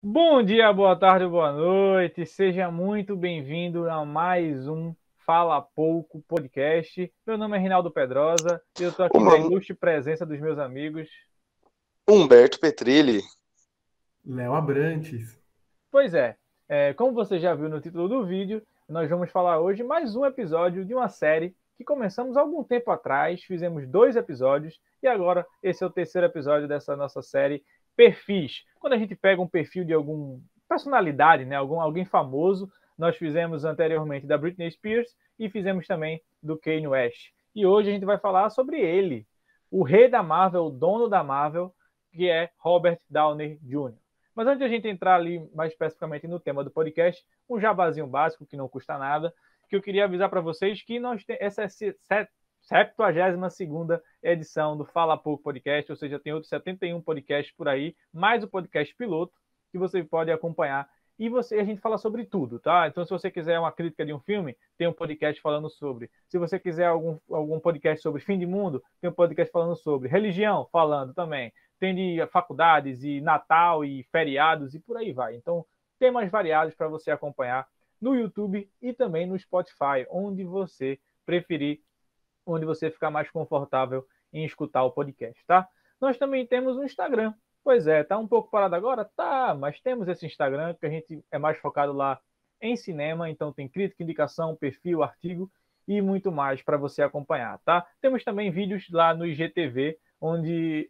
Bom dia, boa tarde, boa noite. Seja muito bem-vindo a mais um Fala Pouco podcast. Meu nome é Rinaldo Pedrosa e eu estou O aqui meu na nome ilustre presença dos meus amigos. é Humberto Petrilli. Léo Abrantes. Pois é, como você já viu no título do vídeo, nós vamos falar hoje mais um episódio de uma série que começamos há algum tempo atrás, fizemos 2 episódios e agora esse é o terceiro episódio dessa nossa série Perfis. Quando a gente pega um perfil de alguma personalidade, né, alguém famoso, nós fizemos anteriormente da Britney Spears e fizemos também do Kanye West. E hoje a gente vai falar sobre ele, o rei da Marvel, o dono da Marvel, que é Robert Downey Jr. Mas antes de a gente entrar ali mais especificamente no tema do podcast, um jabazinho básico que não custa nada, que eu queria avisar para vocês que essa é a 72ª edição do Fala Pouco Podcast, ou seja, tem outros 71 podcasts por aí, mais o podcast piloto, que você pode acompanhar. E a gente fala sobre tudo, tá? Então, se você quiser uma crítica de um filme, tem um podcast falando sobre. Se você quiser algum podcast sobre fim de mundo, tem um podcast falando sobre. Religião, falando também. Tem de faculdades e Natal e feriados e por aí vai. Então, temas variados para você acompanhar no YouTube e também no Spotify, onde você preferir, onde você ficar mais confortável em escutar o podcast, tá? Nós também temos um Instagram. Pois é, tá um pouco parado agora? Tá, mas temos esse Instagram que a gente é mais focado lá em cinema, então tem crítica, indicação, perfil, artigo e muito mais para você acompanhar, tá? Temos também vídeos lá no IGTV, onde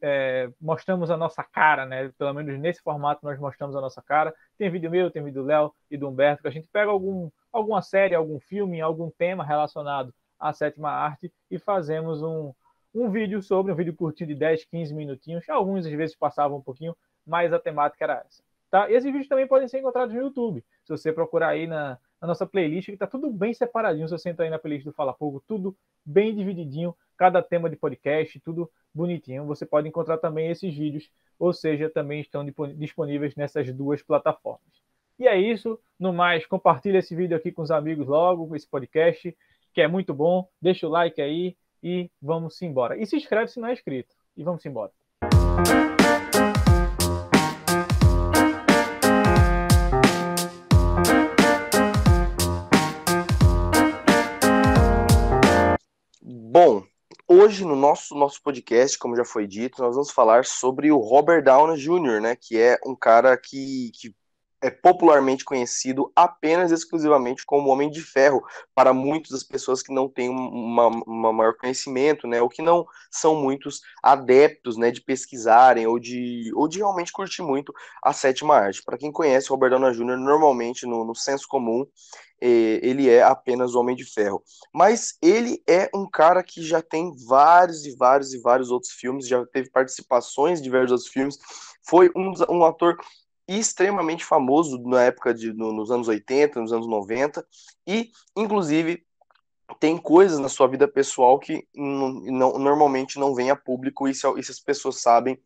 mostramos a nossa cara, né? Pelo menos nesse formato nós mostramos a nossa cara. Tem vídeo meu, tem vídeo do Léo e do Humberto, que a gente pega alguma série, algum filme, algum tema relacionado à sétima arte e fazemos um vídeo sobre, um vídeo curtinho de 10, 15 minutinhos. Alguns às vezes passavam um pouquinho, mas a temática era essa. Tá? E esses vídeos também podem ser encontrados no YouTube. Se você procurar aí na nossa playlist, que está tudo bem separadinho. Se você entrar aí na playlist do Fala Pouco, tudo bem divididinho, cada tema de podcast, tudo bonitinho. Você pode encontrar também esses vídeos, ou seja, também estão disponíveis nessas duas plataformas. E é isso. No mais, compartilha esse vídeo aqui com os amigos logo, esse podcast, que é muito bom. Deixa o like aí e vamos embora. E se inscreve se não é inscrito. E vamos embora. Bom, hoje no nosso podcast, como já foi dito, nós vamos falar sobre o Robert Downey Jr., né, que é um cara que é popularmente conhecido apenas exclusivamente como Homem de Ferro, para muitas das pessoas que não têm uma maior conhecimento, né, ou que não são muitos adeptos, né, de pesquisarem ou de realmente curtir muito a sétima arte. Para quem conhece o Robert Downey Jr., normalmente no senso comum, ele é apenas Homem de Ferro. Mas ele é um cara que já tem vários e vários e vários outros filmes, já teve participações em diversos outros filmes, foi um ator extremamente famoso na época nos anos 80, nos anos 90, e inclusive tem coisas na sua vida pessoal que normalmente não vem a público, e se as pessoas sabem,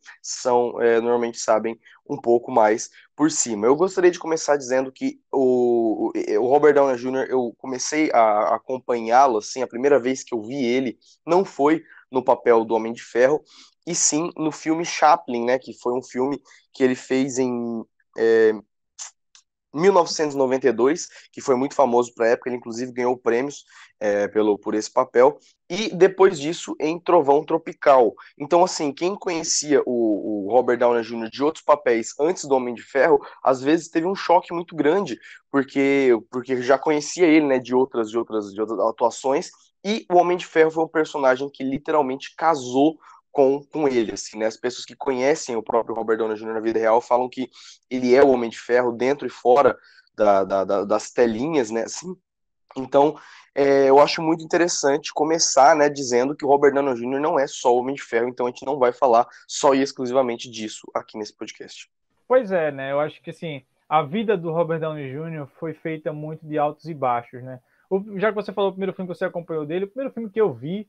normalmente sabem um pouco mais por cima. Eu gostaria de começar dizendo que o Robert Downey Jr., eu comecei a acompanhá-lo, assim, a primeira vez que eu vi ele não foi no papel do Homem de Ferro, e sim no filme Chaplin, né, que foi um filme que ele fez em é, 1992, que foi muito famoso para a época, ele inclusive ganhou prêmios por esse papel, e depois disso em Trovão Tropical. Então, assim, quem conhecia o Robert Downey Jr. de outros papéis antes do Homem de Ferro, às vezes teve um choque muito grande, porque já conhecia ele, né, de outras atuações, e o Homem de Ferro foi um personagem que literalmente casou com ele, assim, né? As pessoas que conhecem o próprio Robert Downey Jr. na vida real falam que ele é o Homem de Ferro dentro e fora das telinhas, né? Assim, então, eu acho muito interessante começar, né, dizendo que o Robert Downey Jr. não é só o Homem de Ferro, então a gente não vai falar só e exclusivamente disso aqui nesse podcast. Pois é, né? Eu acho que assim, a vida do Robert Downey Jr. foi feita muito de altos e baixos, né? Já que você falou o primeiro filme que você acompanhou dele, o primeiro filme que eu vi,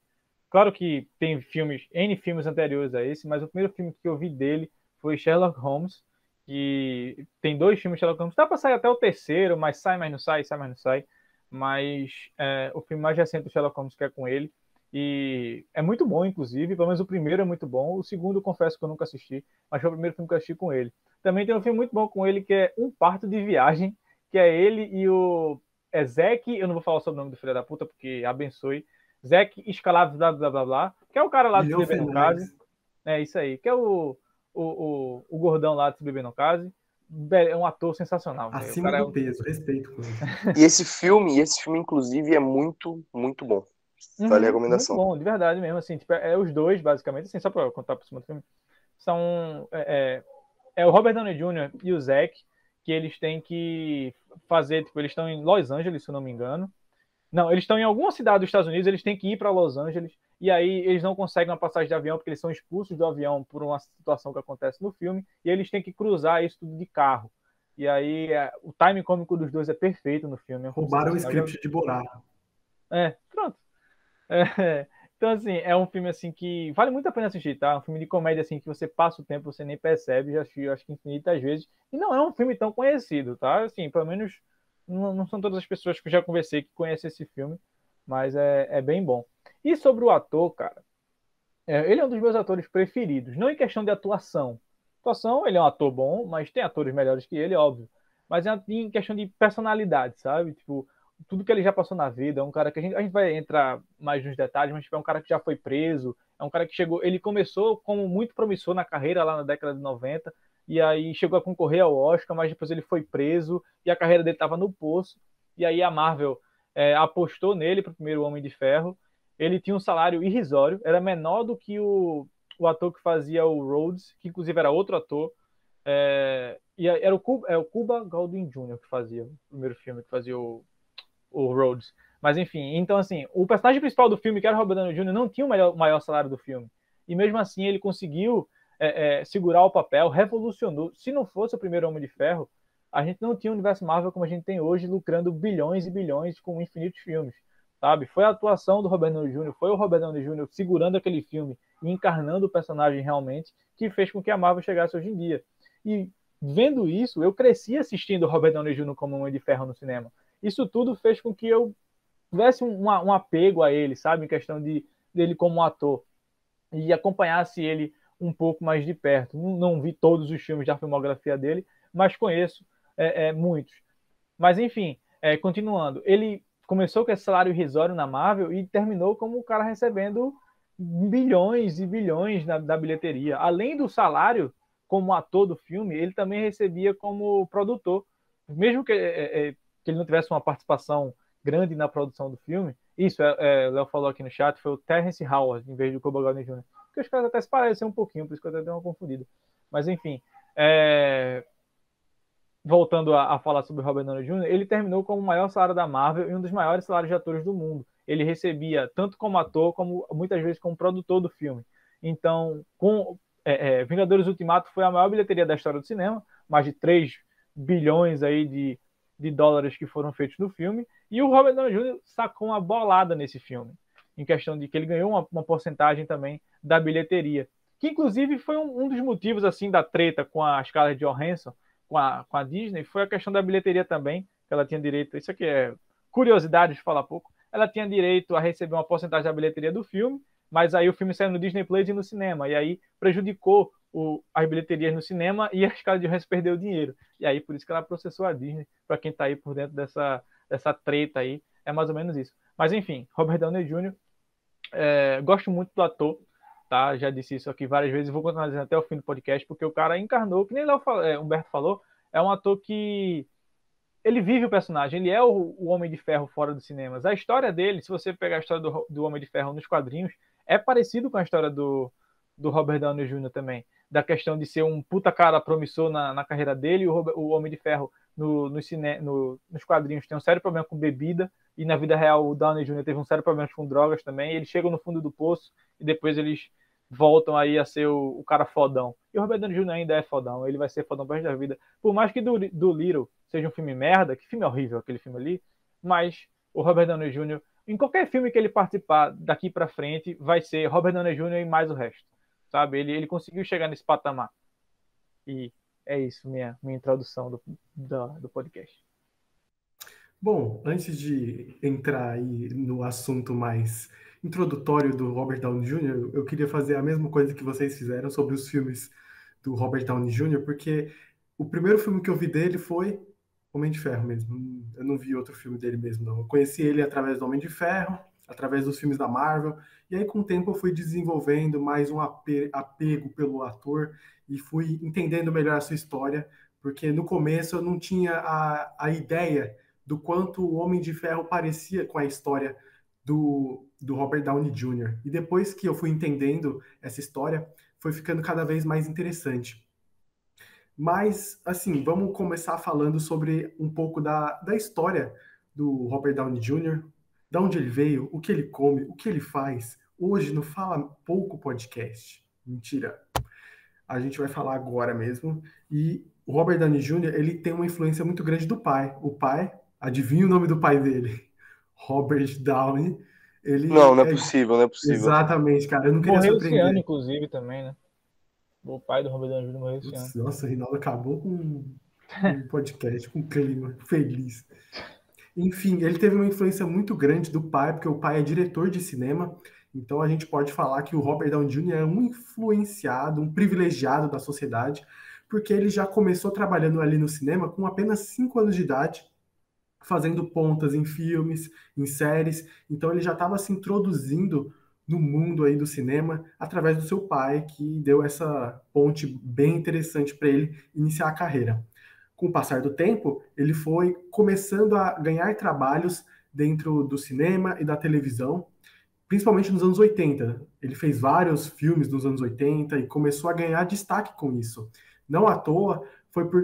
claro que tem N filmes anteriores a esse, mas o primeiro filme que eu vi dele foi Sherlock Holmes, que tem 2 filmes de Sherlock Holmes. Dá pra sair até o terceiro, mas sai, mas não sai, sai, mas não sai. Mas o filme mais recente do Sherlock Holmes que é com ele. E é muito bom, inclusive. Pelo menos o primeiro é muito bom. O segundo, confesso que eu nunca assisti, mas foi o primeiro filme que eu assisti com ele. Também tem um filme muito bom com ele, que é Um Parto de Viagem, que é ele e o Zac, eu não vou falar sobre o nome do filho da puta, porque abençoe, Zac Escalado, blá, blá, blá, blá, que é o cara lá do Se Milhão Beber Não Case. Fenais. É isso aí, que é o gordão lá de Se Beber Não Case. É um ator sensacional, velho. O Acima cara é do um... peso, respeito com ele. E esse filme, inclusive, é muito, muito bom. Vale a Muito recomendação. bom, de verdade mesmo, assim, tipo, é os dois, basicamente, assim, só pra contar por cima do filme, são, o Robert Downey Jr. e o Zac, que eles têm que fazer, tipo, eles estão em Los Angeles, se eu não me engano, não, eles estão em alguma cidade dos Estados Unidos, eles têm que ir para Los Angeles, e aí eles não conseguem uma passagem de avião, porque eles são expulsos do avião por uma situação que acontece no filme, e eles têm que cruzar isso tudo de carro, e aí o timing cômico dos dois é perfeito no filme, é um filme Roubaram o sensacional. script de Borá. Pronto. É, então, assim, é um filme assim que vale muito a pena assistir, tá? Um filme de comédia assim que você passa o tempo, você nem percebe, já assisti, eu acho que infinitas vezes. E não é um filme tão conhecido, tá? Assim, pelo menos não são todas as pessoas que eu já conversei que conhecem esse filme, mas é bem bom. E sobre o ator, cara, ele é um dos meus atores preferidos, não em questão de atuação. Atuação, ele é um ator bom, mas tem atores melhores que ele, óbvio. Mas é em questão de personalidade, sabe? Tipo, tudo que ele já passou na vida, é um cara que a gente vai entrar mais nos detalhes, mas tipo, é um cara que já foi preso, é um cara que chegou, ele começou como muito promissor na carreira lá na década de 90, e aí chegou a concorrer ao Oscar, mas depois ele foi preso, e a carreira dele estava no poço, e aí a Marvel apostou nele para o primeiro Homem de Ferro. Ele tinha um salário irrisório, era menor do que o ator que fazia o Rhodes, que inclusive era outro ator, e era o Cuba Gooding Jr. que fazia o primeiro filme, que fazia o Rhodes. Mas enfim, então assim, o personagem principal do filme, que era o Robert Downey Jr., não tinha o maior salário do filme. E mesmo assim ele conseguiu segurar o papel, revolucionou. Se não fosse o primeiro Homem de Ferro, a gente não tinha o universo Marvel como a gente tem hoje, lucrando bilhões e bilhões com infinitos filmes. Sabe? Foi a atuação do Robert Downey Jr., foi o Robert Downey Jr. segurando aquele filme e encarnando o personagem realmente, que fez com que a Marvel chegasse hoje em dia. E vendo isso, eu cresci assistindo o Robert Downey Jr. como Homem de Ferro no cinema. Isso tudo fez com que eu tivesse um apego a ele, sabe? Em questão dele como ator. E acompanhasse ele um pouco mais de perto. Não vi todos os filmes da filmografia dele, mas conheço muitos. Mas, enfim, continuando. Ele começou com esse salário irrisório na Marvel e terminou como o cara recebendo bilhões e bilhões da bilheteria. Além do salário como ator do filme, ele também recebia como produtor. Mesmo que ele não tivesse uma participação grande na produção do filme, isso, o Léo falou aqui no chat, foi o Terrence Howard, em vez do Cuba Gooding Jr., porque os caras até se parecem um pouquinho, por isso que eu até dei uma confundida. Mas, enfim, voltando a falar sobre o Robert Downey Jr., ele terminou como o maior salário da Marvel e um dos maiores salários de atores do mundo. Ele recebia tanto como ator, como muitas vezes como produtor do filme. Então, com Vingadores Ultimato foi a maior bilheteria da história do cinema, mais de 3 bilhões aí de dólares que foram feitos no filme, e o Robert Downey Jr. sacou uma bolada nesse filme, em questão de que ele ganhou uma porcentagem também da bilheteria, que inclusive foi um dos motivos assim da treta com a Scarlett Johansson, com a Disney, foi a questão da bilheteria também, que ela tinha direito, isso aqui é curiosidade de falar pouco, ela tinha direito a receber uma porcentagem da bilheteria do filme, mas aí o filme saiu no Disney Plus e no cinema, e aí prejudicou as bilheterias no cinema e a Scarlett Johansson perdeu dinheiro. E aí por isso que ela processou a Disney, para quem tá aí por dentro dessa treta aí, é mais ou menos isso. Mas enfim, Robert Downey Jr., gosto muito do ator, tá? Já disse isso aqui várias vezes e vou continuar dizendo até o fim do podcast, porque o cara encarnou, que nem Humberto falou, é um ator que ele vive o personagem, ele é o Homem de Ferro fora dos cinemas. A história dele, se você pegar a história do Homem de Ferro nos quadrinhos, é parecido com a história do Robert Downey Jr. também, da questão de ser um puta cara promissor na carreira dele, e o Homem de Ferro nos quadrinhos tem um sério problema com bebida, e na vida real o Downey Jr. teve um sério problema com drogas também, eles chegam no fundo do poço, e depois eles voltam aí a ser o cara fodão. E o Robert Downey Jr. ainda é fodão, ele vai ser fodão pro resto da vida. Por mais que do Little seja um filme merda, que filme horrível aquele filme ali, mas o Robert Downey Jr., em qualquer filme que ele participar daqui pra frente, vai ser Robert Downey Jr. e mais o resto, sabe? Ele conseguiu chegar nesse patamar. E é isso, minha introdução do podcast. Bom, antes de entrar aí no assunto mais introdutório do Robert Downey Jr., eu queria fazer a mesma coisa que vocês fizeram sobre os filmes do Robert Downey Jr., porque O primeiro filme que eu vi dele foi Homem de Ferro mesmo. Eu não vi outro filme dele mesmo, não. Eu conheci ele através do Homem de Ferro, através dos filmes da Marvel, e aí com o tempo eu fui desenvolvendo mais um apego pelo ator e fui entendendo melhor a sua história, porque no começo eu não tinha a ideia do quanto o Homem de Ferro parecia com a história do Robert Downey Jr. E depois que eu fui entendendo essa história, foi ficando cada vez mais interessante. Mas, assim, vamos começar falando sobre um pouco da história do Robert Downey Jr., da onde ele veio, o que ele come, o que ele faz. Hoje no Fala Pouco Podcast. Mentira. A gente vai falar agora mesmo. E o Robert Downey Jr., ele tem uma influência muito grande do pai. O pai, adivinha o nome do pai dele? Robert Downey. Não, Ele não é é possível, não é possível. exatamente, cara. Eu não queria Morreu esse ano, surpreender. inclusive, também, né? O pai do Robert Downey Jr. morreu esse ano. Putz, nossa, o Rinaldo acabou com um podcast, com um clima feliz. Enfim, ele teve uma influência muito grande do pai, porque o pai é diretor de cinema, então a gente pode falar que o Robert Downey Jr. é um influenciado, um privilegiado da sociedade, porque ele já começou trabalhando ali no cinema com apenas 5 anos de idade, fazendo pontas em filmes, em séries, então ele já estava se introduzindo no mundo aí do cinema através do seu pai, que deu essa ponte bem interessante para ele iniciar a carreira. Com o passar do tempo, ele foi começando a ganhar trabalhos dentro do cinema e da televisão, principalmente nos anos 80. Ele fez vários filmes nos anos 80 e começou a ganhar destaque com isso. Não à toa,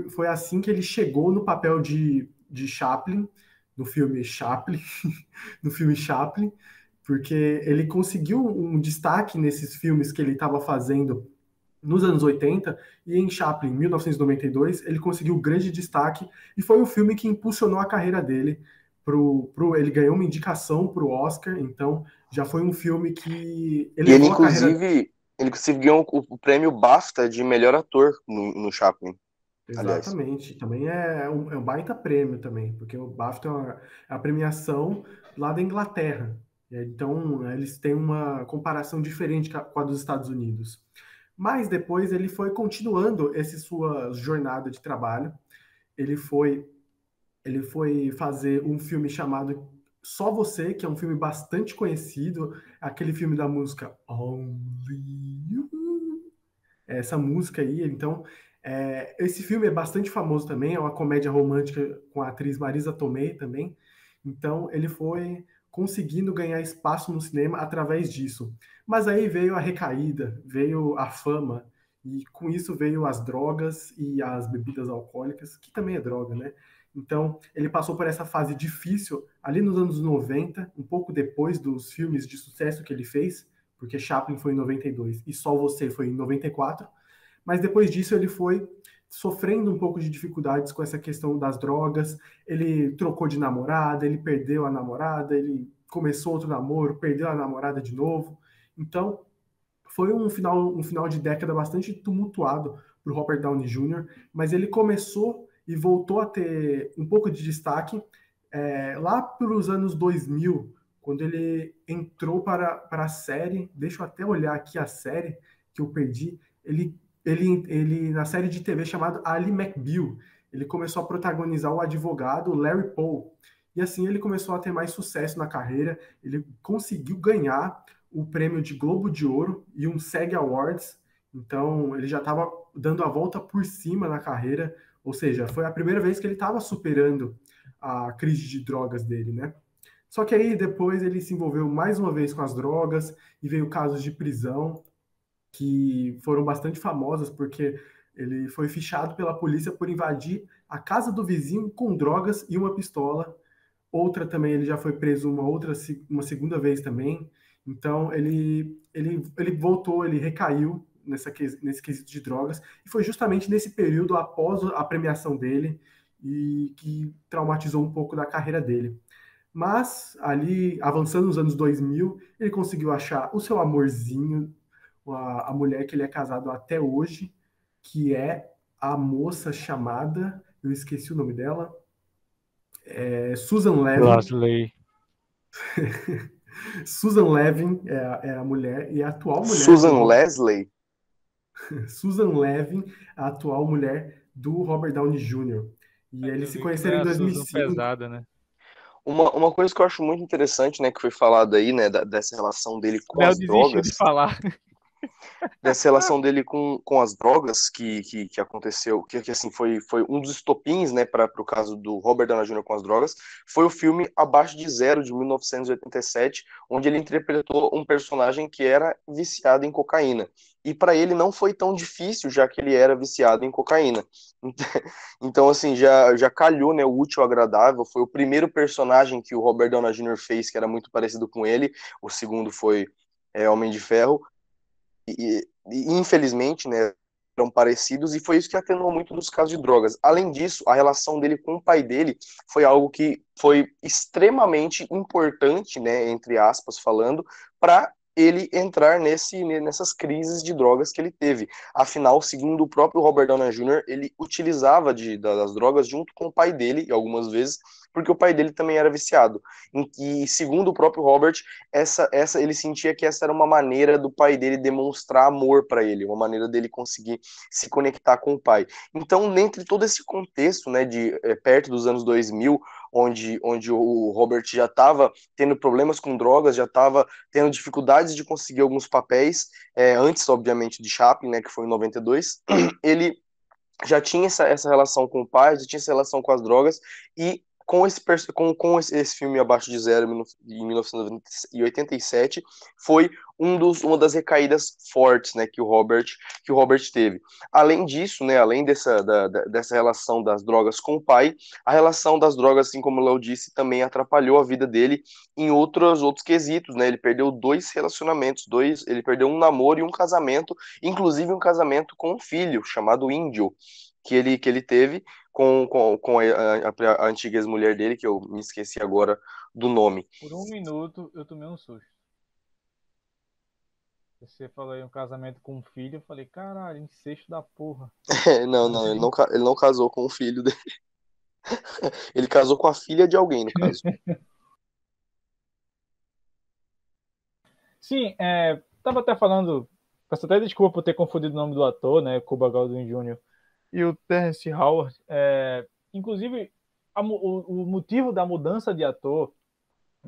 foi assim que ele chegou no papel de Chaplin, no filme Chaplin, no filme Chaplin, porque ele conseguiu um destaque nesses filmes que ele estava fazendo nos anos 80, e em Chaplin, 1992, ele conseguiu grande destaque, e foi o filme que impulsionou a carreira dele. Ele ganhou uma indicação para o Oscar, então já foi um filme que E elevou a carreira. ele inclusive ganhou o prêmio BAFTA de melhor ator no Chaplin, aliás. Exatamente, também é um baita prêmio também, porque o BAFTA é a premiação lá da Inglaterra. Então, eles têm uma comparação diferente com a dos Estados Unidos. Mas depois ele foi continuando essa sua jornada de trabalho. Ele foi, ele foi fazer um filme chamado Só Você, que é um filme bastante conhecido, aquele filme da música Only You. Essa música aí, então, esse filme é bastante famoso também, é uma comédia romântica com a atriz Marisa Tomei também. Então, ele foi conseguindo ganhar espaço no cinema através disso. Mas aí veio a recaída, veio a fama, e com isso veio as drogas e as bebidas alcoólicas, que também é droga, né? Então, ele passou por essa fase difícil ali nos anos 90, um pouco depois dos filmes de sucesso que ele fez, porque Chaplin foi em 92 e Só Você foi em 94, mas depois disso ele foi sofrendo um pouco de dificuldades com essa questão das drogas, ele trocou de namorada, ele perdeu a namorada, ele começou outro namoro, perdeu a namorada de novo, então foi um final de década bastante tumultuado para o Robert Downey Jr., mas ele começou e voltou a ter um pouco de destaque lá pelos anos 2000, quando ele entrou para a série, deixa eu até olhar aqui a série que eu perdi, ele na série de TV chamada Ali McBeal, ele começou a protagonizar o advogado Larry Poe, e assim ele começou a ter mais sucesso na carreira, ele conseguiu ganhar o prêmio de Globo de Ouro e um SAG Awards, então ele já estava dando a volta por cima na carreira, ou seja, foi a primeira vez que ele estava superando a crise de drogas dele, né? Só que aí depois ele se envolveu mais uma vez com as drogas e veio casos de prisão que foram bastante famosas porque ele foi fichado pela polícia por invadir a casa do vizinho com drogas e uma pistola. Outra também ele já foi preso uma segunda vez também. Então ele voltou, ele recaiu nesse quesito de drogas e foi justamente nesse período após a premiação dele e que traumatizou um pouco da carreira dele. Mas, ali, avançando nos anos 2000, ele conseguiu achar o seu amorzinho, a mulher que ele é casado até hoje, que é a moça chamada, eu esqueci o nome dela, Susan Levin. Leslie. Susan Levin é a mulher, e a atual mulher Susan Leslie? Susan Levin, a atual mulher do Robert Downey Jr. E Aí eles tu se viu que não é conheceram em a Susan 2005. pesada, né? Uma coisa que eu acho muito interessante, né, que foi falado aí, né, dessa relação dele com Léo as desistiu de drogas, falar. dessa relação dele com as drogas que aconteceu, que assim foi um dos estopins, né, para o caso do Robert Downey Jr. com as drogas, foi o filme Abaixo de Zero de 1987, onde ele interpretou um personagem que era viciado em cocaína. E para ele não foi tão difícil, já que ele era viciado em cocaína. Então, assim, já calhou, né, o útil ao agradável. Foi o primeiro personagem que o Robert Downey Jr. fez que era muito parecido com ele. O segundo foi Homem de Ferro e infelizmente, né, eram parecidos, e foi isso que atenuou muito dos casos de drogas. Além disso, a relação dele com o pai dele foi algo que foi extremamente importante, né, entre aspas, falando, para ele entrar nessas crises de drogas que ele teve. Afinal, segundo o próprio Robert Downey Jr., ele utilizava das drogas junto com o pai dele, algumas vezes, porque o pai dele também era viciado. E segundo o próprio Robert, ele sentia que essa era uma maneira do pai dele demonstrar amor para ele, uma maneira dele conseguir se conectar com o pai. Então, dentro de todo esse contexto, né, de perto dos anos 2000, onde o Robert já estava tendo problemas com drogas, já estava tendo dificuldades de conseguir alguns papéis, antes, obviamente, de Chaplin, né, que foi em 92, ele já tinha essa relação com o pai, já tinha essa relação com as drogas, e com esse filme Abaixo de Zero, em 1987, foi uma das recaídas fortes, né, que o Robert teve. Além disso, né, além dessa relação das drogas com o pai, a relação das drogas, assim como o Léo disse, também atrapalhou a vida dele em outros quesitos, né? Ele perdeu 2 relacionamentos, ele perdeu um namoro e um casamento, inclusive um casamento com um filho chamado Índio, que ele teve com a antiga ex-mulher dele, que eu me esqueci agora do nome. Por um minuto eu tomei um susto. Você falou aí um casamento com um filho, eu falei, caralho, incesto da porra. Não, Mas não, ele aí, não casou com o filho dele. Ele casou com a filha de alguém, no caso. sim, tava até falando, peço até desculpa por ter confundido o nome do ator, né, Cuba Gooding Jr. e o Terrence Howard. Inclusive, o motivo da mudança de ator,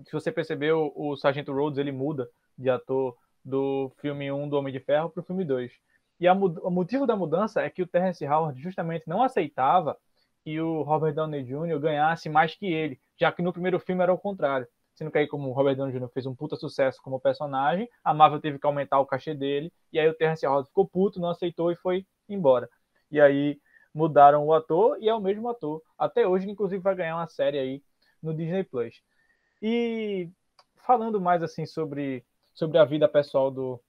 se você percebeu, o Sargento Rhodes ele muda de ator do filme 1 do Homem de Ferro para o filme 2. E o motivo da mudança é que o Terrence Howard justamente não aceitava que o Robert Downey Jr. ganhasse mais que ele, já que no primeiro filme era o contrário. Sendo que aí, como o Robert Downey Jr. fez um puta sucesso como personagem, a Marvel teve que aumentar o cachê dele, e aí o Terrence Howard ficou puto, não aceitou e foi embora. E aí mudaram o ator, e é o mesmo ator. Até hoje, inclusive, vai ganhar uma série aí no Disney Plus. E falando mais assim sobre a vida pessoal do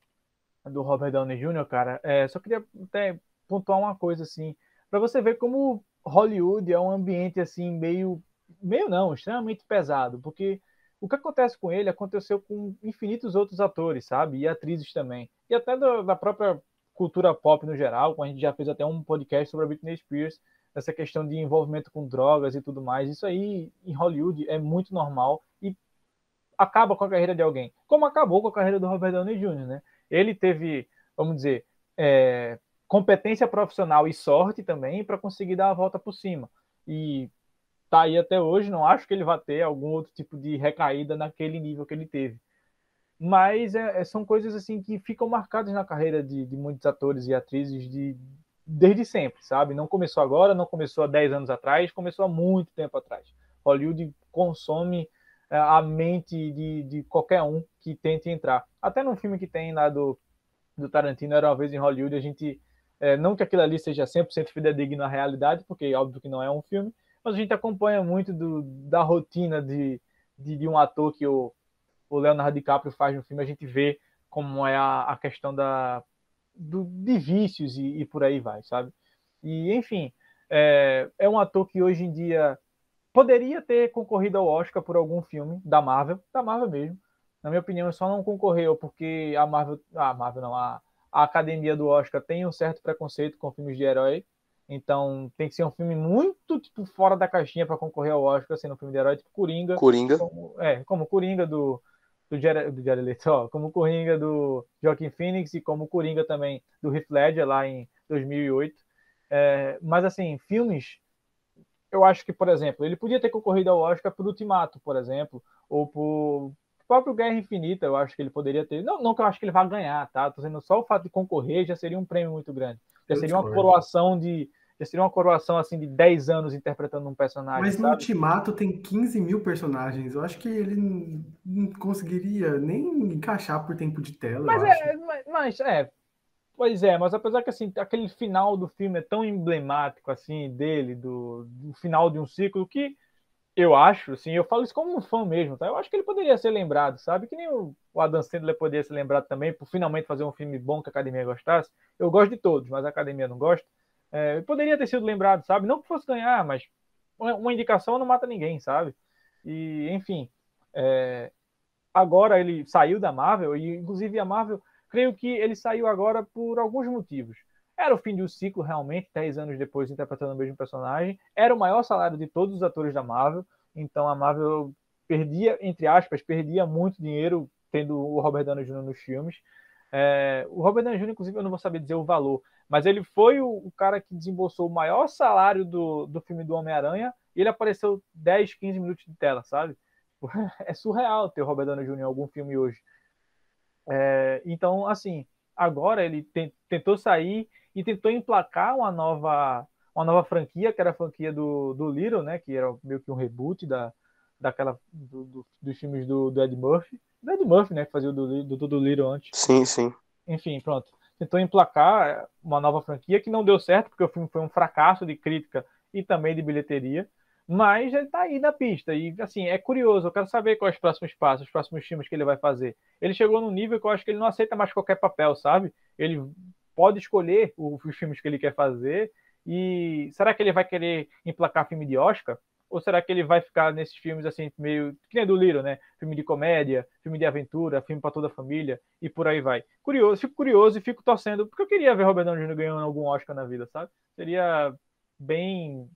Robert Downey Jr., cara, só queria até pontuar uma coisa assim, para você ver como Hollywood é um ambiente assim meio não, extremamente pesado, porque o que acontece com ele aconteceu com infinitos outros atores, sabe? E atrizes também. E até da própria cultura pop no geral, como a gente já fez até um podcast sobre a Britney Spears, essa questão de envolvimento com drogas e tudo mais. Isso aí em Hollywood é muito normal e acaba com a carreira de alguém, como acabou com a carreira do Robert Downey Jr., né? Ele teve, vamos dizer, competência profissional e sorte também para conseguir dar a volta por cima. E tá aí até hoje, não acho que ele vai ter algum outro tipo de recaída naquele nível que ele teve. Mas são coisas assim que ficam marcadas na carreira de muitos atores e atrizes desde sempre, sabe? Não começou agora, não começou há 10 anos atrás, começou há muito tempo atrás. Hollywood consome a mente de qualquer um que tente entrar. Até no filme que tem lá do Tarantino, Era Uma Vez em Hollywood, a gente, não que aquilo ali seja 100% fidedigno à realidade, porque óbvio que não é um filme, mas a gente acompanha muito da rotina de um ator que o Leonardo DiCaprio faz no filme, a gente vê como é a questão de vícios e por aí vai, sabe? E, enfim, é um ator que hoje em dia poderia ter concorrido ao Oscar por algum filme da Marvel mesmo. Na minha opinião, só não concorreu porque a Marvel não, a Academia do Oscar tem um certo preconceito com filmes de herói. Então tem que ser um filme muito tipo, fora da caixinha para concorrer ao Oscar, sendo um filme de herói, tipo Coringa, Coringa. como Coringa do Jared Leto, ó, como Coringa do Joaquin Phoenix e como Coringa também do Heath Ledger lá em 2008. Mas, assim, filmes, eu acho que, por exemplo, ele podia ter concorrido ao Oscar por Ultimato, por exemplo, ou por próprio Guerra Infinita, eu acho que ele poderia ter. Não, não que eu acho que ele vá ganhar, tá? Tô dizendo só o fato de concorrer já seria um prêmio muito grande. Já Eu seria uma discordo. coroação de. Já seria uma coroação assim de 10 anos interpretando um personagem, Mas no sabe? Ultimato tem 15 mil personagens. Eu acho que ele não conseguiria nem encaixar por tempo de tela, eu Mas acho. pois é, mas apesar que assim, aquele final do filme é tão emblemático assim dele, do final de um ciclo, que eu acho, assim, eu falo isso como um fã mesmo, tá? Eu acho que ele poderia ser lembrado, sabe? Que nem o Adam Sandler poderia ser lembrado também por finalmente fazer um filme bom que a academia gostasse. Eu gosto de todos, mas a academia não gosta. Poderia ter sido lembrado, sabe? Não que fosse ganhar, mas uma indicação não mata ninguém, sabe? E, enfim, é, agora ele saiu da Marvel, e inclusive a Marvel, creio que ele saiu agora por alguns motivos. Era o fim de um ciclo, realmente, 10 anos depois interpretando o mesmo personagem. Era o maior salário de todos os atores da Marvel, então a Marvel perdia, entre aspas, perdia muito dinheiro tendo o Robert Downey Jr. nos filmes. O Robert Downey Jr., inclusive, eu não vou saber dizer o valor, mas ele foi o cara que desembolsou o maior salário do filme do Homem-Aranha, e ele apareceu 10, 15 minutos de tela, sabe? É surreal ter o Robert Downey Jr. em algum filme hoje. Então, assim, agora ele tentou sair e tentou emplacar uma nova franquia, que era a franquia do Little, né? Que era meio que um reboot dos filmes do Ed Murphy. Do Ed Murphy, né? Que fazia o do Little antes. Sim, sim. Enfim, pronto. Tentou emplacar uma nova franquia que não deu certo, porque o filme foi um fracasso de crítica e também de bilheteria. Mas ele tá aí na pista. E, assim, é curioso. Eu quero saber quais os próximos passos, os próximos filmes que ele vai fazer. Ele chegou num nível que eu acho que ele não aceita mais qualquer papel, sabe? Ele pode escolher os filmes que ele quer fazer. E será que ele vai querer emplacar filme de Oscar? Ou será que ele vai ficar nesses filmes, assim, meio. Que nem do Little, né? Filme de comédia, filme de aventura, filme para toda a família e por aí vai. Fico curioso e fico torcendo, porque eu queria ver Robert Downey Jr. ganhando algum Oscar na vida, sabe? Seria bem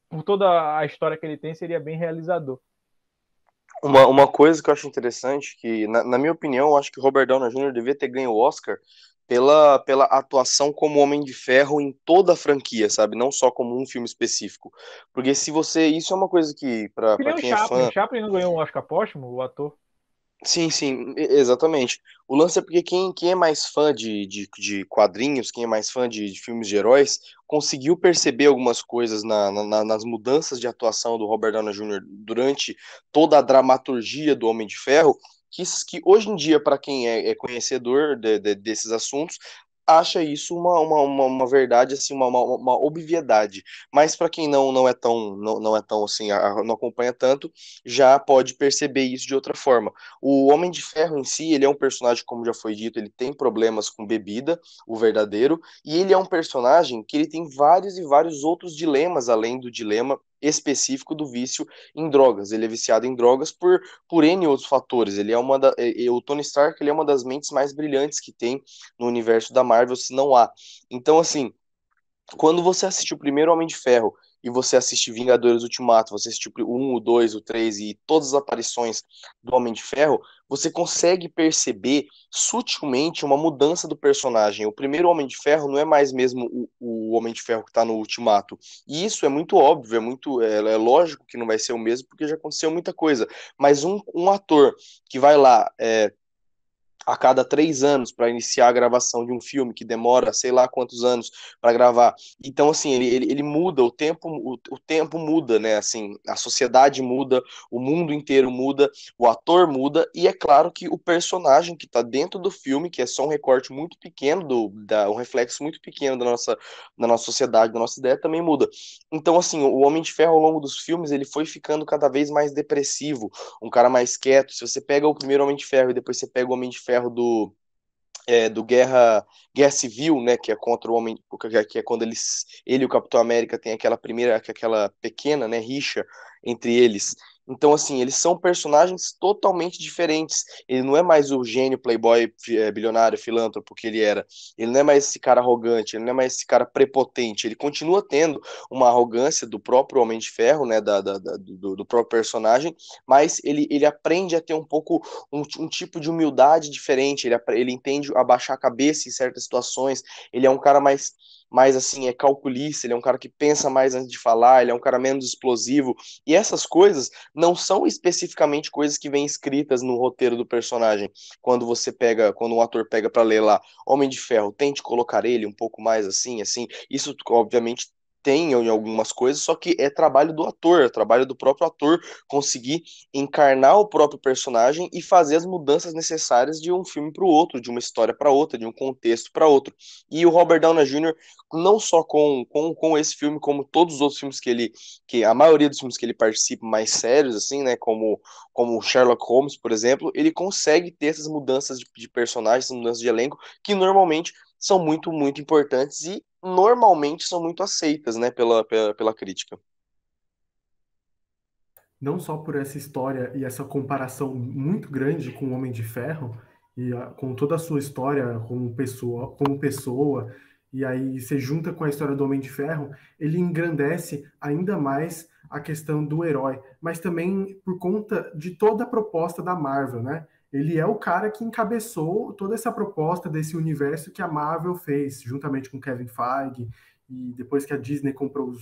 por toda a história que ele tem, seria bem realizador. Uma coisa que eu acho interessante, que na minha opinião, eu acho que o Robert Downey Jr. devia ter ganho o Oscar pela atuação como Homem de Ferro em toda a franquia, sabe? Não só como um filme específico. Porque se você. Isso é uma coisa que, Que para nem o quem é Chaplin. O fã. Chaplin não ganhou um Oscar póstumo, o ator. Sim, sim, exatamente. O lance é porque quem é mais fã de quadrinhos, quem é mais fã de filmes de heróis, conseguiu perceber algumas coisas nas mudanças de atuação do Robert Downey Jr. durante toda a dramaturgia do Homem de Ferro, que hoje em dia, para quem é conhecedor desses assuntos, acha isso uma verdade, assim, uma obviedade. Mas para quem não é tão, não é tão assim, não acompanha tanto, já pode perceber isso de outra forma. O Homem de Ferro em si, ele é um personagem, como já foi dito, ele tem problemas com bebida, o verdadeiro, e ele é um personagem que ele tem vários e vários outros dilemas, além do dilema específico do vício em drogas. Ele é viciado em drogas por N outros fatores. Ele é o Tony Stark, ele é uma das mentes mais brilhantes que tem no universo da Marvel, se não há. Então, assim, quando você assistiu o primeiro Homem de Ferro e você assiste Vingadores Ultimato, você assistiu o 1, o 2, o 3 e todas as aparições do Homem de Ferro, você consegue perceber sutilmente uma mudança do personagem. O primeiro Homem de Ferro não é mais mesmo o Homem de Ferro que está no Ultimato. E isso é muito óbvio, é lógico que não vai ser o mesmo, porque já aconteceu muita coisa. Mas um ator que vai lá, a cada 3 anos para iniciar a gravação de um filme que demora sei lá quantos anos para gravar. Então, assim, ele muda, o tempo muda, né? Assim, a sociedade muda, o mundo inteiro muda, o ator muda, e é claro que o personagem que está dentro do filme, que é só um recorte muito pequeno, um reflexo muito pequeno da nossa sociedade, da nossa ideia, também muda. Então, assim, o Homem de Ferro ao longo dos filmes, ele foi ficando cada vez mais depressivo, um cara mais quieto. Se você pega o primeiro Homem de Ferro e depois você pega o Homem de Ferro do Guerra Civil, né, que é contra o Homem, que é quando ele e o Capitão América tem aquela pequena, né, rixa entre eles. Então, assim, eles são personagens totalmente diferentes. Ele não é mais o gênio playboy, bilionário, filântropo que ele era. Ele não é mais esse cara arrogante, ele não é mais esse cara prepotente. Ele continua tendo uma arrogância do próprio Homem de Ferro, né, do próprio personagem, mas ele aprende a ter um pouco um tipo de humildade diferente. Ele entende abaixar a cabeça em certas situações. Ele é um cara mais assim, é calculista, ele é um cara que pensa mais antes de falar, ele é um cara menos explosivo, e essas coisas não são especificamente coisas que vêm escritas no roteiro do personagem. Quando um ator pega para ler lá Homem de Ferro, tente colocar ele um pouco mais assim, assim, isso obviamente tem em algumas coisas, só que é trabalho do ator, é trabalho do próprio ator conseguir encarnar o próprio personagem e fazer as mudanças necessárias de um filme para o outro, de uma história para outra, de um contexto para outro. E o Robert Downey Jr., não só com esse filme, como todos os outros filmes que a maioria dos filmes que ele participa mais sérios, assim, né, como Sherlock Holmes, por exemplo, ele consegue ter essas mudanças de personagens, essas mudanças de elenco, que normalmente são muito, muito importantes e normalmente são muito aceitas, né, pela crítica. Não só por essa história e essa comparação muito grande com o Homem de Ferro, e com toda a sua história como pessoa, e aí você junta com a história do Homem de Ferro, ele engrandece ainda mais a questão do herói, mas também por conta de toda a proposta da Marvel, né? Ele é o cara que encabeçou toda essa proposta desse universo que a Marvel fez, juntamente com Kevin Feige, e depois que a Disney comprou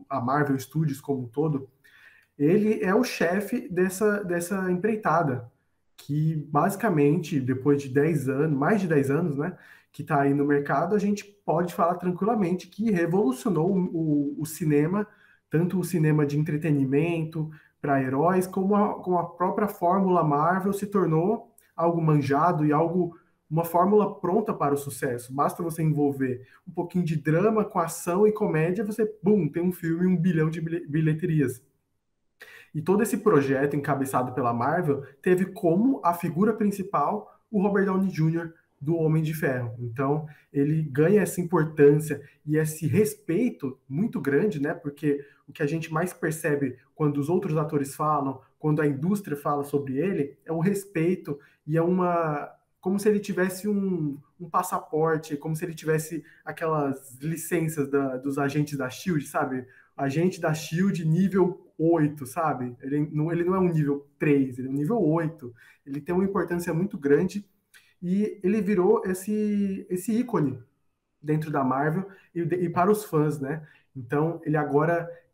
a Marvel Studios como um todo, ele é o chefe dessa empreitada, que basicamente, depois de 10 anos, mais de 10 anos, né, que está aí no mercado, a gente pode falar tranquilamente que revolucionou o cinema, tanto o cinema de entretenimento para heróis, como a própria fórmula Marvel se tornou algo manjado e algo, uma fórmula pronta para o sucesso. Basta você envolver um pouquinho de drama com ação e comédia, você, bum, tem um filme, 1 bilhão de bilheterias. E todo esse projeto encabeçado pela Marvel teve como a figura principal o Robert Downey Jr. do Homem de Ferro. Então, ele ganha essa importância e esse respeito muito grande, né? Porque o que a gente mais percebe quando os outros atores falam, quando a indústria fala sobre ele, é um respeito e é uma como se ele tivesse um passaporte, como se ele tivesse aquelas licenças dos agentes da Shield, sabe? Agente da Shield nível 8, sabe? Ele não é um nível 3, ele é um nível 8. Ele tem uma importância muito grande e ele virou esse ícone dentro da Marvel e para os fãs, né? Então,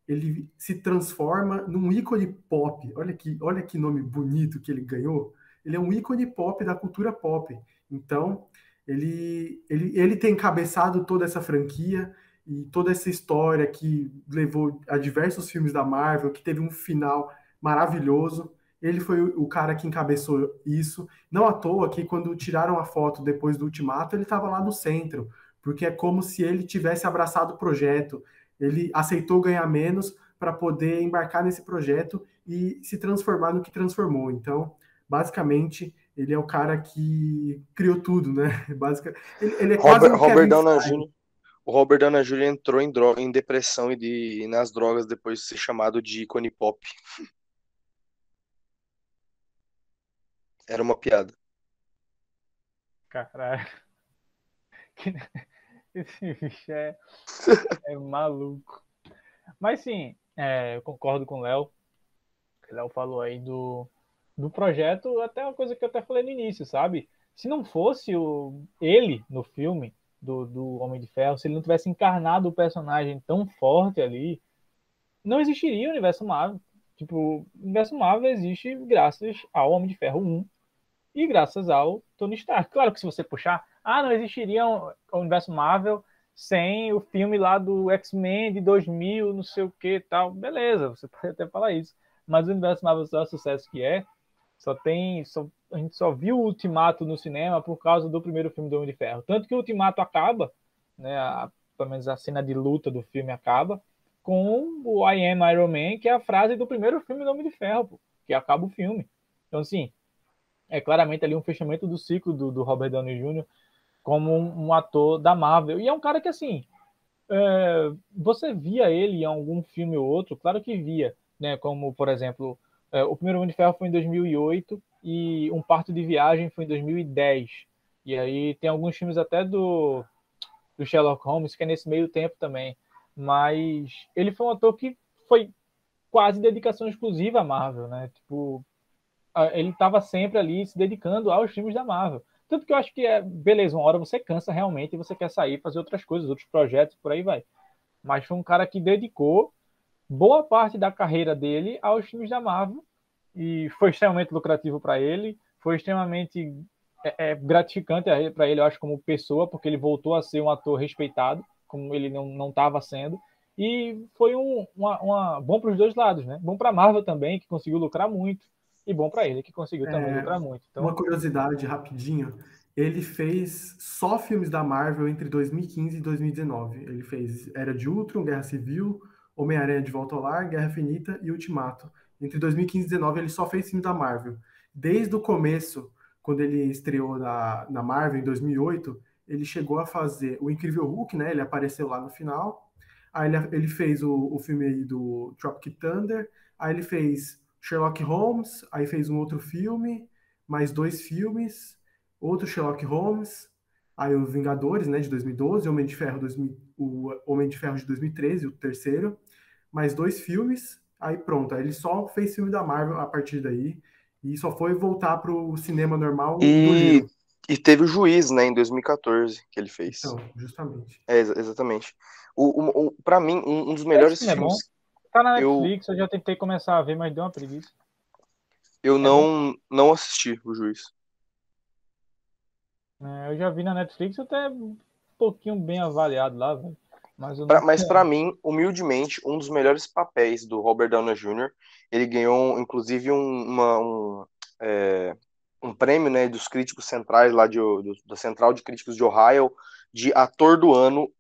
ele se transforma num ícone pop. Olha que nome bonito que ele ganhou. Ele é um ícone pop da cultura pop. Então, ele tem encabeçado toda essa franquia e toda essa história que levou a diversos filmes da Marvel, que teve um final maravilhoso. Ele foi o cara que encabeçou isso. Não à toa que quando tiraram a foto depois do Ultimato, ele estava lá no centro, porque é como se ele tivesse abraçado o projeto. Ele aceitou ganhar menos para poder embarcar nesse projeto e se transformar no que transformou. Então, basicamente, ele é o cara que criou tudo, né? Ele é quase um Robert Kevin Downey Feige. Jr. O Robert Downey Jr. entrou em depressão e nas drogas depois de ser chamado de ícone pop. Era uma piada. Caralho. Esse bicho é maluco. Mas sim, eu concordo com o Léo. O Léo falou aí do projeto, até uma coisa que eu até falei no início, sabe? Se não fosse ele no filme do Homem de Ferro, se ele não tivesse encarnado o personagem tão forte ali, não existiria o universo Marvel. Tipo, o universo Marvel existe graças ao Homem de Ferro 1 e graças ao Tony Stark. Claro que se você puxar, não existiria o universo Marvel sem o filme lá do X-Men de 2000, não sei o que tal. Beleza, você pode até falar isso. Mas o universo Marvel só é o sucesso que é. A gente só viu o Ultimato no cinema por causa do primeiro filme do Homem de Ferro. Tanto que o Ultimato acaba, né, pelo menos a cena de luta do filme acaba, com o I Am Iron Man, que é a frase do primeiro filme do Homem de Ferro, pô, que acaba o filme. Então, assim, é claramente ali um fechamento do ciclo do Robert Downey Jr. como um ator da Marvel. E é um cara que, assim, você via ele em algum filme ou outro, claro que via, né? Como, por exemplo, o primeiro Homem de Ferro foi em 2008 e Um Parto de Viagem foi em 2010. E aí tem alguns filmes até do Sherlock Holmes que é nesse meio tempo também. Mas ele foi um ator que foi quase dedicação exclusiva à Marvel, né? Tipo, ele estava sempre ali se dedicando aos filmes da Marvel. Tanto que eu acho que beleza, uma hora você cansa realmente e você quer sair, fazer outras coisas, outros projetos, por aí vai. Mas foi um cara que dedicou boa parte da carreira dele aos filmes da Marvel e foi extremamente lucrativo para ele, foi extremamente gratificante para ele, eu acho, como pessoa, porque ele voltou a ser um ator respeitado, como ele não estava sendo, e foi bom para os dois lados, né? Bom para a Marvel também, que conseguiu lucrar muito, e bom para ele, que conseguiu também lucrar muito. Uma Então, curiosidade rapidinho, ele fez só filmes da Marvel entre 2015 e 2019. Ele fez Era de Ultron, Guerra Civil, Homem-Aranha de Volta ao Lar, Guerra Infinita e Ultimato. Entre 2015 e 2019 ele só fez filme da Marvel. Desde o começo, quando ele estreou na Marvel em 2008, ele chegou a fazer o Incrível Hulk, né? Ele apareceu lá no final. Aí ele fez o filme aí do Tropic Thunder. Aí ele fez Sherlock Holmes, aí fez um outro filme, mais 2 filmes, outro Sherlock Holmes, aí os Vingadores, né, de 2012, o Homem de Ferro de 2013, o terceiro, mais 2 filmes, aí pronto, aí ele só fez filme da Marvel a partir daí, e só foi voltar pro cinema normal do E, Little. e teve o Juiz, né, em 2014, que ele fez. Então, justamente. Exatamente. Pra mim, um dos esse melhores filme é bom. filmes, Tá na eu, Netflix, eu já tentei começar a ver, mas deu uma preguiça. eu É bom. não assisti o Juiz. Eu já vi na Netflix, até um pouquinho bem avaliado lá, velho. Mas eu nunca. Mas para mim, humildemente, um dos melhores papéis do Robert Downey Jr., ele ganhou, inclusive, é, um prêmio, né, dos críticos centrais lá da Central de Críticos de Ohio, de ator do ano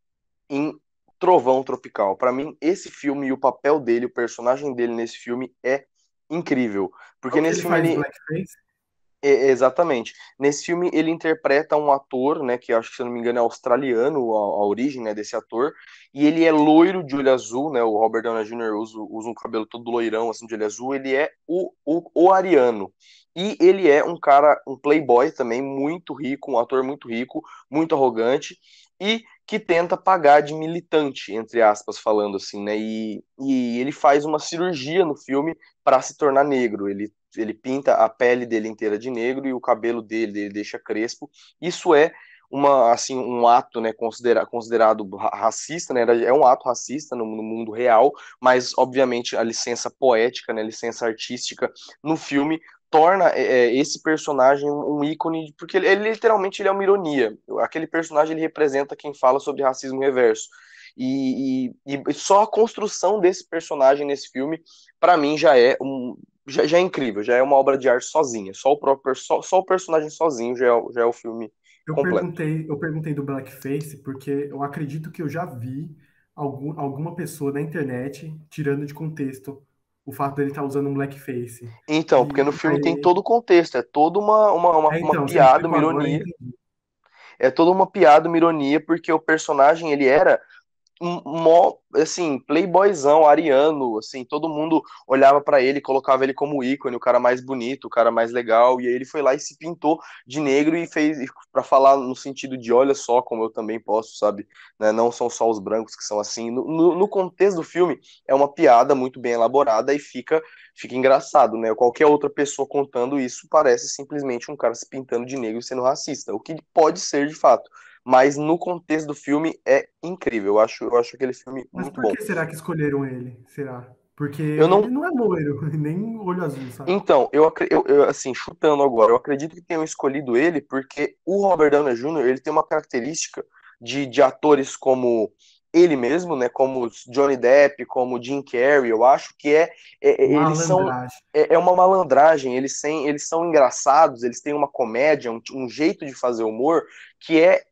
em Trovão Tropical. Para mim, esse filme e o papel dele, o personagem dele nesse filme é incrível, porque Qual que nesse ele filme faz ele blackface? exatamente. Nesse filme ele interpreta um ator, né, que eu acho que se eu não me engano é australiano, a origem, né, desse ator, e ele é loiro de olho azul, né, o Robert Downey Jr. usa um cabelo todo loirão, assim, de olho azul, ele é o ariano. E ele é um cara, um playboy também, muito rico, um ator muito rico, muito arrogante, e que tenta pagar de militante, entre aspas, falando assim, né, e ele faz uma cirurgia no filme para se tornar negro, ele pinta a pele dele inteira de negro e o cabelo dele deixa crespo. Isso é assim, um ato, né, considerado racista, né, é um ato racista no mundo real, mas obviamente a licença poética, né, a licença artística no filme torna esse personagem um ícone, porque ele literalmente ele é uma ironia. Aquele personagem ele representa quem fala sobre racismo reverso. E só a construção desse personagem nesse filme, para mim, já é incrível, já é uma obra de arte sozinha. Só o personagem sozinho já é o filme completo. Eu perguntei do blackface porque eu acredito que eu já vi alguma pessoa na internet tirando de contexto o fato dele estar usando um blackface. Então, porque no E filme tem aí, todo o contexto, é toda uma então, você me piada, uma explicou agora, eu ironia. entendi. É toda uma piada, uma ironia, porque o personagem ele era assim, playboyzão, ariano, assim, todo mundo olhava pra ele, colocava ele como ícone, o cara mais bonito, o cara mais legal, e aí ele foi lá e se pintou de negro e fez pra falar no sentido de olha só como eu também posso, sabe? Né? Não são só os brancos que são assim. No contexto do filme, é uma piada muito bem elaborada e fica engraçado, né? Qualquer outra pessoa contando isso parece simplesmente um cara se pintando de negro e sendo racista, o que pode ser de fato, mas no contexto do filme é incrível. Eu acho aquele filme Mas muito por bom. que será que escolheram ele? Será? Porque Eu ele não. não é loiro, nem olho azul, sabe? Então, assim, chutando agora, eu acredito que tenham escolhido ele porque o Robert Downey Jr. ele tem uma característica de atores como ele mesmo, né, como Johnny Depp, como Jim Carrey, eu acho que eles são Malandragem. uma malandragem, eles são engraçados, eles têm uma comédia, um jeito de fazer humor que é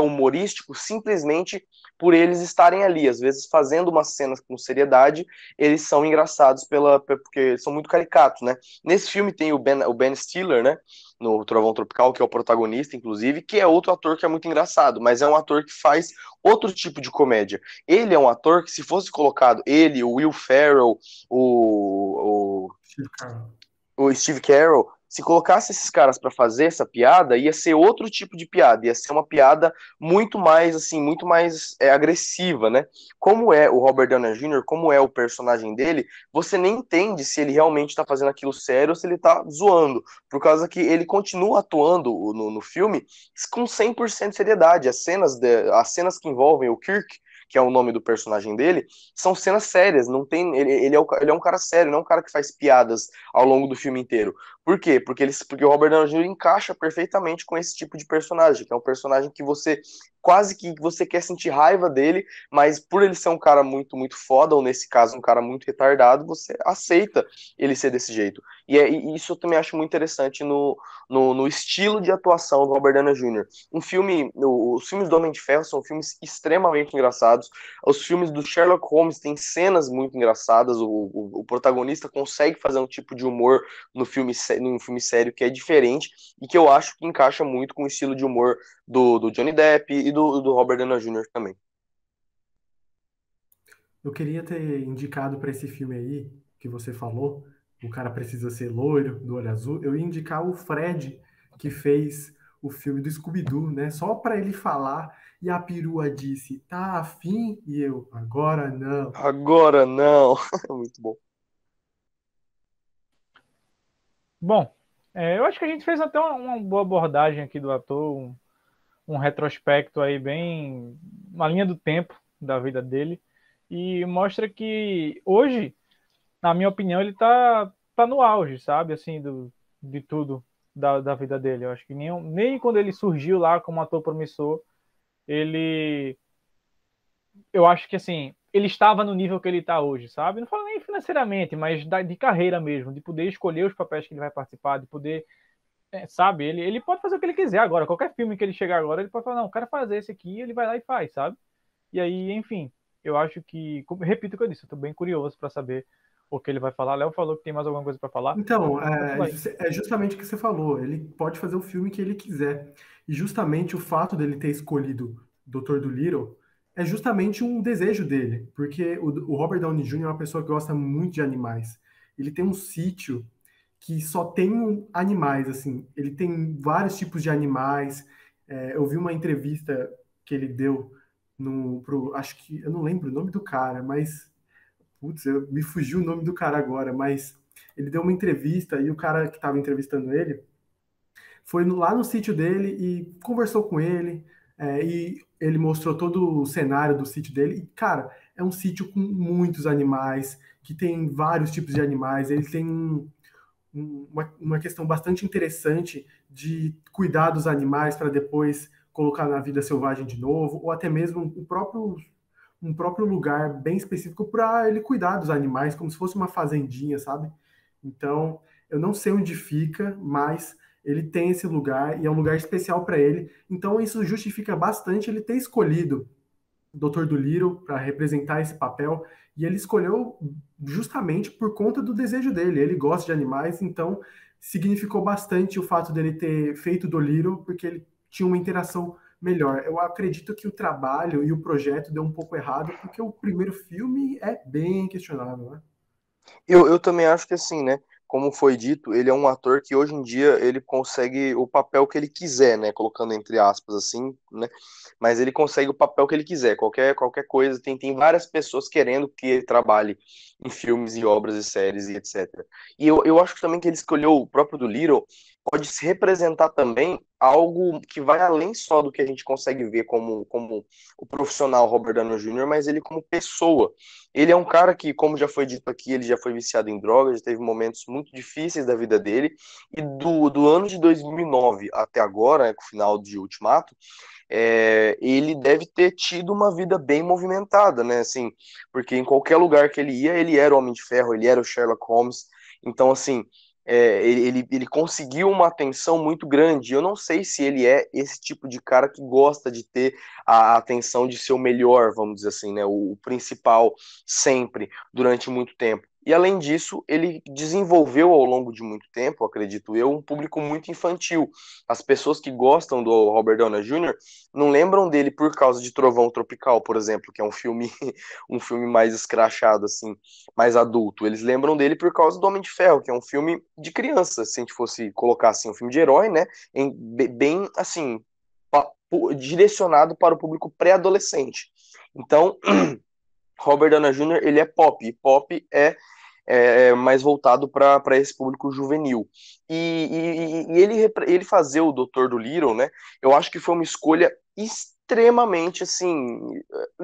humorístico simplesmente por eles estarem ali, às vezes fazendo uma cena com seriedade, eles são engraçados porque são muito caricatos, né? Nesse filme tem o Ben Stiller, né? No Trovão Tropical, que é o protagonista, inclusive, que é outro ator que é muito engraçado, mas é um ator que faz outro tipo de comédia. Ele é um ator que, se fosse colocado ele, o Will Ferrell, o, Steve Carell. o Steve Carell, Se colocasse esses caras para fazer essa piada, ia ser outro tipo de piada, ia ser uma piada muito mais, assim, muito mais agressiva, né? Como é o Robert Downey Jr., como é o personagem dele, você nem entende se ele realmente tá fazendo aquilo sério ou se ele tá zoando, por causa que ele continua atuando no filme com 100% de seriedade. As cenas que envolvem o Kirk, que é o nome do personagem dele, são cenas sérias. Não tem, ele é um cara sério, não é um cara que faz piadas ao longo do filme inteiro. Por quê? Porque o Robert Downey Jr. encaixa perfeitamente com esse tipo de personagem, que é um personagem que você quase que você quer sentir raiva dele, mas por ele ser um cara muito, muito foda, ou nesse caso, um cara muito retardado, você aceita ele ser desse jeito. E isso eu também acho muito interessante no estilo de atuação do Robert Downey Jr. Os filmes do Homem de Ferro são filmes extremamente engraçados. Os filmes do Sherlock Holmes têm cenas muito engraçadas. O protagonista consegue fazer um tipo de humor num filme sério que é diferente e que eu acho que encaixa muito com o estilo de humor do Johnny Depp e do Robert Downey Jr. também. Eu queria ter indicado para esse filme aí que você falou, o cara precisa ser loiro, do olho azul. Eu ia indicar o Fred, que fez o filme do Scooby-Doo, né? Só para ele falar e a perua disse: "Tá afim?" E eu: "Agora não." Agora não. Muito bom. Bom, eu acho que a gente fez até uma boa abordagem aqui do ator, um retrospecto aí bem, uma linha do tempo da vida dele, e mostra que hoje, na minha opinião, ele tá no auge, sabe, assim, de tudo da vida dele. Eu acho que nem quando ele surgiu lá como ator promissor, ele, eu acho que, assim, ele estava no nível que ele está hoje, sabe? Não falo nem financeiramente, mas de carreira mesmo, de poder escolher os papéis que ele vai participar, de poder, sabe? Ele pode fazer o que ele quiser agora. Qualquer filme que ele chegar agora, ele pode falar, não, eu quero fazer esse aqui, ele vai lá e faz, sabe? E aí, enfim, eu acho que, repito o que eu disse, eu tô bem curioso para saber o que ele vai falar. Léo falou que tem mais alguma coisa para falar. Então, Então vai. é justamente o que você falou. Ele pode fazer o filme que ele quiser. E justamente o fato dele ter escolhido Dr. Dolittle é justamente um desejo dele, porque o Robert Downey Jr. é uma pessoa que gosta muito de animais. Ele tem um sítio que só tem animais, assim. Ele tem vários tipos de animais. Eu vi uma entrevista que ele deu acho que eu não lembro o nome do cara, mas putz, me fugiu o nome do cara agora, mas ele deu uma entrevista e o cara que estava entrevistando ele foi lá no sítio dele e conversou com ele, e ele mostrou todo o cenário do sítio dele. E, cara, é um sítio com muitos animais, que tem vários tipos de animais. Ele tem uma questão bastante interessante de cuidar dos animais para depois colocar na vida selvagem de novo, ou até mesmo um próprio lugar bem específico para ele cuidar dos animais, como se fosse uma fazendinha, sabe? Então, eu não sei onde fica, mas ele tem esse lugar e é um lugar especial para ele. Então, isso justifica bastante ele ter escolhido o Dr. Dolittle para representar esse papel. E ele escolheu justamente por conta do desejo dele. Ele gosta de animais, então significou bastante o fato dele ter feito Dolittle, porque ele tinha uma interação melhor. Eu acredito que o trabalho e o projeto deu um pouco errado, porque o primeiro filme é bem questionável, né? Eu também acho que assim, né? Como foi dito, ele é um ator que hoje em dia ele consegue o papel que ele quiser, né? Colocando entre aspas assim, né? Mas ele consegue o papel que ele quiser. Qualquer coisa. Tem várias pessoas querendo que ele trabalhe em filmes e obras e séries e etc. E eu acho também que ele escolheu o próprio do Little pode se representar também algo que vai além só do que a gente consegue ver como o profissional Robert Downey Jr., mas ele como pessoa. Ele é um cara que, como já foi dito aqui, ele já foi viciado em drogas, já teve momentos muito difíceis da vida dele, e do ano de 2009 até agora, né, com o final de Ultimato, ele deve ter tido uma vida bem movimentada, né, assim, porque em qualquer lugar que ele ia, ele era o Homem de Ferro, ele era o Sherlock Holmes, então, assim, ele conseguiu uma atenção muito grande. Eu não sei se ele é esse tipo de cara que gosta de ter a atenção de ser o melhor, vamos dizer assim, né? O principal sempre, durante muito tempo. E além disso, ele desenvolveu ao longo de muito tempo, acredito eu, um público muito infantil. As pessoas que gostam do Robert Downey Jr. não lembram dele por causa de Trovão Tropical, por exemplo, que é um filme um filme mais escrachado, assim, mais adulto. Eles lembram dele por causa do Homem de Ferro, que é um filme de criança, se a gente fosse colocar assim, um filme de herói, né? Bem assim, direcionado para o público pré-adolescente. Então, Robert Downey Jr. ele é pop, e pop é mais voltado para esse público juvenil. E ele fazer o Doutor Dolittle, né? Eu acho que foi uma escolha extremamente assim.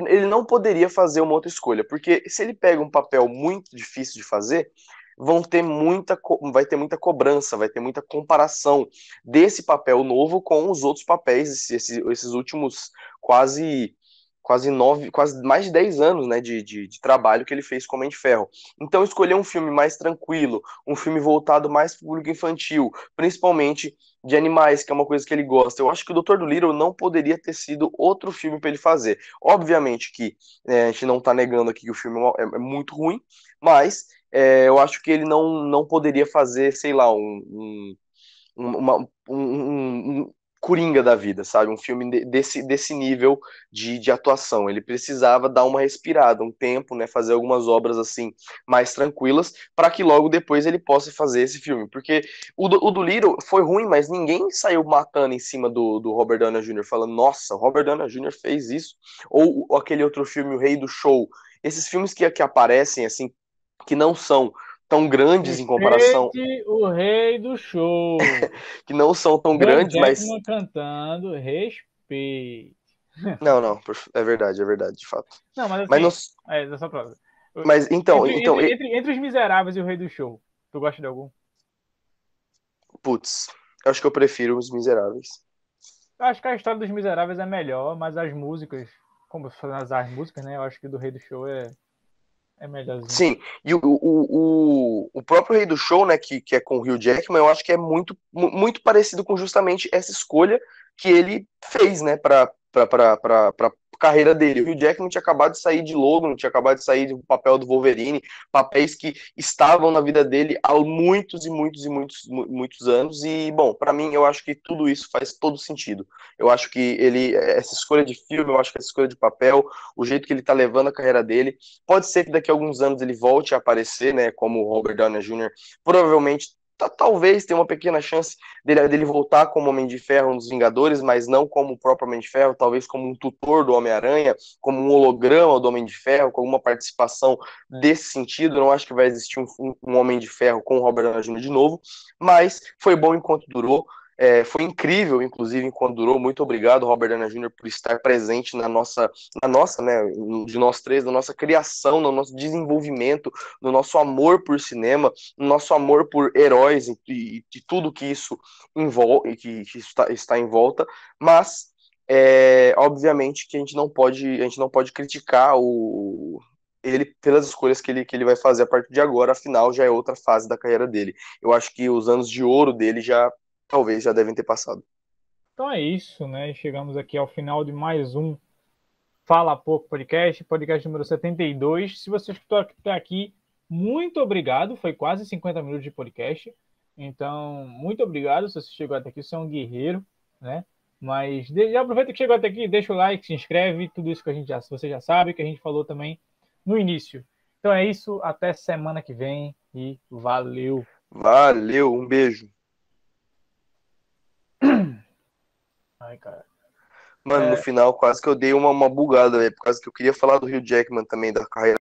Ele não poderia fazer uma outra escolha, porque se ele pega um papel muito difícil de fazer, vai ter muita cobrança, vai ter muita comparação desse papel novo com os outros papéis, esses últimos quase mais de 10 anos, né, de trabalho que ele fez com Homem de Ferro. Então escolher um filme mais tranquilo, um filme voltado mais para o público infantil, principalmente de animais, que é uma coisa que ele gosta. Eu acho que o Dr. Dolittle não poderia ter sido outro filme para ele fazer. Obviamente que a gente não está negando aqui que o filme é muito ruim, mas eu acho que ele não poderia fazer, sei lá, um Coringa da vida, sabe? Um filme desse nível de atuação. Ele precisava dar uma respirada, um tempo, né? Fazer algumas obras assim mais tranquilas, para que logo depois ele possa fazer esse filme. Porque o Dolittle foi ruim, mas ninguém saiu matando em cima do Robert Downey Jr., falando, nossa, o Robert Downey Jr. fez isso. Ou aquele outro filme, O Rei do Show. Esses filmes que aparecem, assim, que não são tão grandes em comparação. Respeite o Rei do Show. Que não são tão Hugh grandes, mas. Jackman cantando respeite. Não, é verdade, de fato. Não, mas Mas, assim, não... só pra... mas então. Entre Os Miseráveis e o Rei do Show, tu gosta de algum? Putz, eu acho que eu prefiro Os Miseráveis. Eu acho que a história dos Miseráveis é melhor, mas as músicas, como as músicas, né? Eu acho que do Rei do Show é melhorzinho. Sim, e o próprio Rei do Show, né, que é com o Hugh Jackman, eu acho que é muito parecido com justamente essa escolha que ele fez, né, para carreira dele. O Hugh Jackman tinha acabado de sair de Logan, tinha acabado de sair do papel do Wolverine, papéis que estavam na vida dele há muitos anos, e, bom, para mim, eu acho que tudo isso faz todo sentido. Eu acho que essa escolha de filme, eu acho que essa escolha de papel, o jeito que ele tá levando a carreira dele, pode ser que daqui a alguns anos ele volte a aparecer, né, como o Robert Downey Jr., provavelmente talvez tenha uma pequena chance dele voltar como Homem de Ferro nos Vingadores, mas não como o próprio Homem de Ferro, talvez como um tutor do Homem-Aranha, como um holograma do Homem de Ferro, com alguma participação desse sentido. Não acho que vai existir um Homem de Ferro com o Robert Downey Jr. de novo, mas foi bom enquanto durou. Foi incrível, inclusive, enquanto durou. Muito obrigado, Robert Downey Jr., por estar presente na nossa, né, de nós três, na nossa criação, no nosso desenvolvimento, no nosso amor por cinema, no nosso amor por heróis e tudo que isso envolve, que está em volta. Mas, obviamente, que a gente não pode criticar ele pelas escolhas que ele vai fazer a partir de agora. Afinal, já é outra fase da carreira dele. Eu acho que os anos de ouro dele talvez já devem ter passado. Então é isso, né? Chegamos aqui ao final de mais um Fala Pouco podcast número 72. Se você escutou até aqui, muito obrigado. Foi quase 50 minutos de podcast. Então, muito obrigado se você chegou até aqui. Você é um guerreiro, né? Mas já aproveita que chegou até aqui, deixa o like, se inscreve, tudo isso que você já sabe, que a gente falou também no início. Então é isso, até semana que vem e valeu. Valeu, um beijo. Ai, cara. Mano, no final quase que eu dei uma bugada, velho, por causa que eu queria falar do Hugh Jackman também, da carreira